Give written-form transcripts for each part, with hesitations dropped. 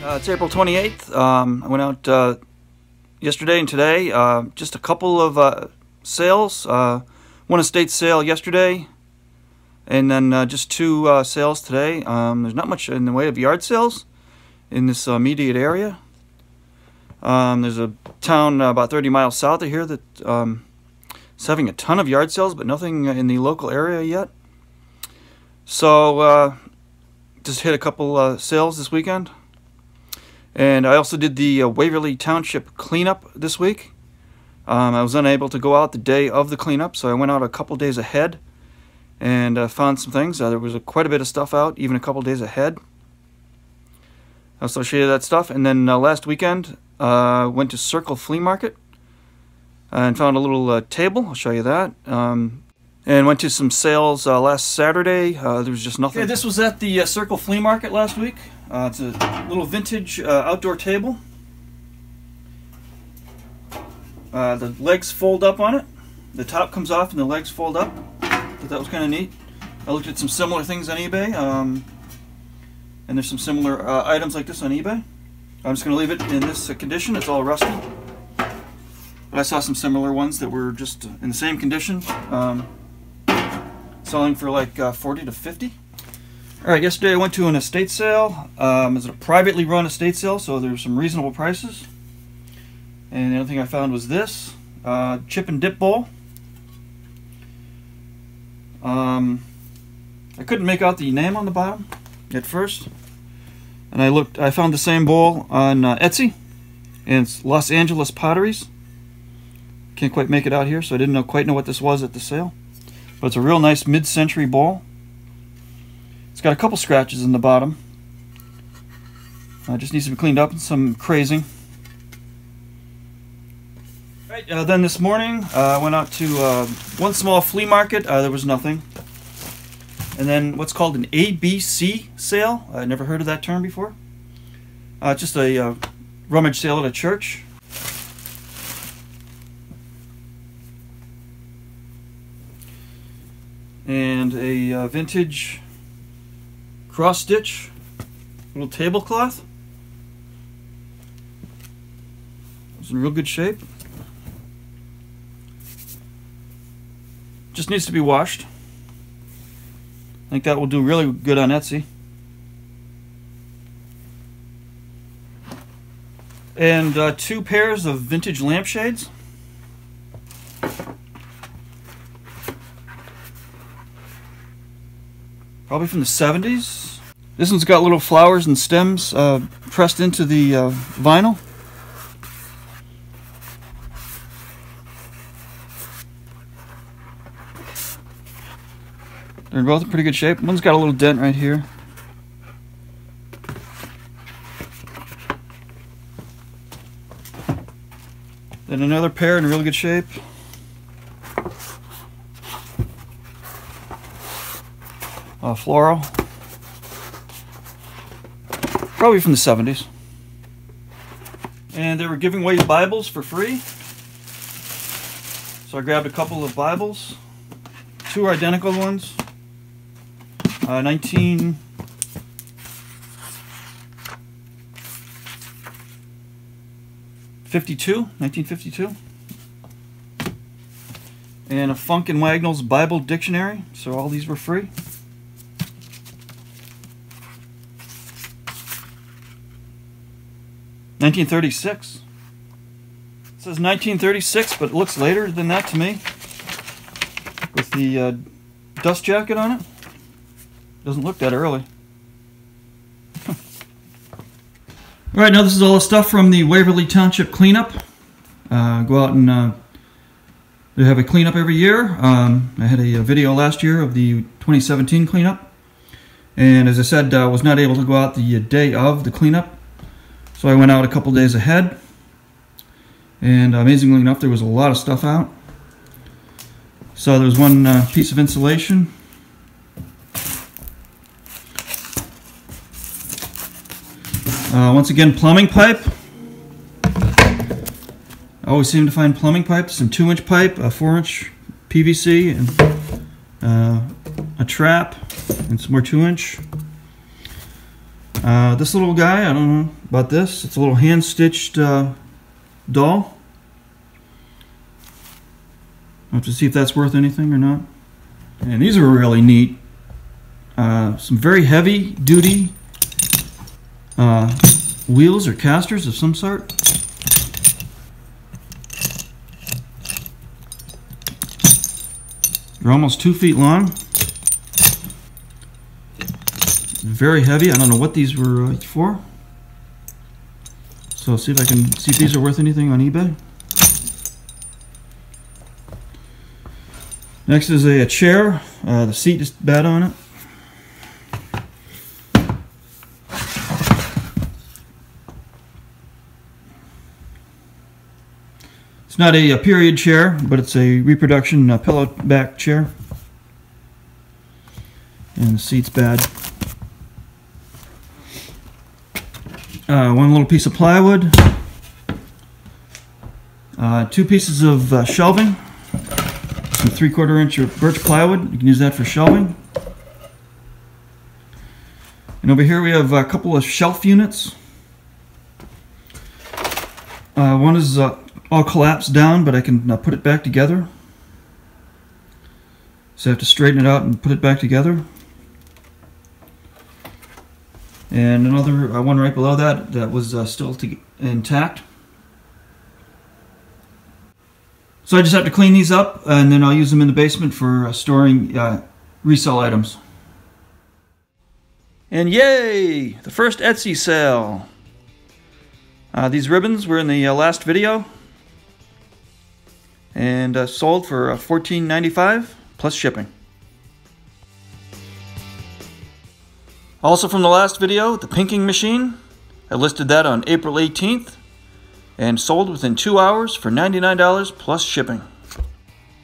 It's April 28th. I went out yesterday and today. Just a couple of sales. One estate sale yesterday, and then just two sales today. There's not much in the way of yard sales in this immediate area. There's a town about 30 miles south of here that is having a ton of yard sales, but nothing in the local area yet. So just hit a couple sales this weekend. And I also did the Waverly Township cleanup this week. I was unable to go out the day of the cleanup, so I went out a couple days ahead and found some things. There was quite a bit of stuff out, even a couple days ahead, associated with that stuff. And then last weekend, went to Circle Flea Market and found a little table. I'll show you that. And went to some sales last Saturday. There was just nothing. Yeah, this was at the Circle Flea Market last week. It's a little vintage outdoor table. The legs fold up on it. The top comes off and the legs fold up. Thought that was kind of neat. I looked at some similar things on eBay. And there's some similar items like this on eBay. I'm just going to leave it in this condition. It's all rusty. But I saw some similar ones that were just in the same condition. Selling for like 40 to 50. Alright, yesterday I went to an estate sale. It was a privately run estate sale, so there were some reasonable prices. And the other thing I found was this chip and dip bowl. I couldn't make out the name on the bottom at first. And I found the same bowl on Etsy, and it's Los Angeles Potteries. Can't quite make it out here, so I didn't quite know what this was at the sale. But it's a real nice mid-century bowl. It's got a couple scratches in the bottom. Just needs to be cleaned up and some crazing. Right, then this morning I went out to one small flea market. There was nothing. And then what's called an ABC sale. I never heard of that term before. Just a rummage sale at a church. And a vintage cross-stitch little tablecloth. It's in real good shape. Just needs to be washed. I think that will do really good on Etsy. And two pairs of vintage lampshades. Probably from the 70s. This one's got little flowers and stems pressed into the vinyl. They're both in pretty good shape. One's got a little dent right here. Then another pair in really good shape. Floral. Probably from the 70s. And they were giving away Bibles for free. So I grabbed a couple of Bibles. Two identical ones. 1952. And a Funk and Wagnall's Bible Dictionary. So all these were free. $1936. It says 1936, but it looks later than that to me. With the dust jacket on it. Doesn't look that early. Alright, now this is all the stuff from the Waverly Township cleanup. Go out and they have a cleanup every year. I had a video last year of the 2017 cleanup. And as I said, I was not able to go out the day of the cleanup. So I went out a couple days ahead, and amazingly enough, there was a lot of stuff out. So there was one piece of insulation. Once again, plumbing pipe. I always seem to find plumbing pipe. Some 2-inch pipe, a 4-inch PVC, and a trap, and some more 2-inch. This little guy, I don't know about this. It's a little hand-stitched doll. I'll have to see if that's worth anything or not. And these are really neat. Some very heavy-duty wheels or casters of some sort. They're almost 2 feet long. Very heavy. I don't know what these were for. So I'll see if I can see if these are worth anything on eBay. Next is a chair. The seat is bad on it. It's not a period chair, but it's a reproduction pillow back chair. And the seat's bad. One little piece of plywood. 2 pieces of shelving. Some 3/4 inch of birch plywood. You can use that for shelving. And over here we have a couple of shelf units. One is all collapsed down, but I can put it back together. So I have to straighten it out and put it back together. And another one right below that that was still intact. So I just have to clean these up, and then I'll use them in the basement for storing resale items. And yay! The first Etsy sale! These ribbons were in the last video. And sold for $14.95 plus shipping. Also from the last video, the pinking machine. I listed that on April 18th and sold within 2 hours for $99 plus shipping.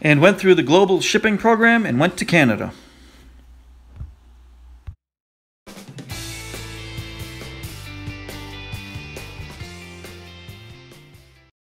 And went through the global shipping program and went to Canada.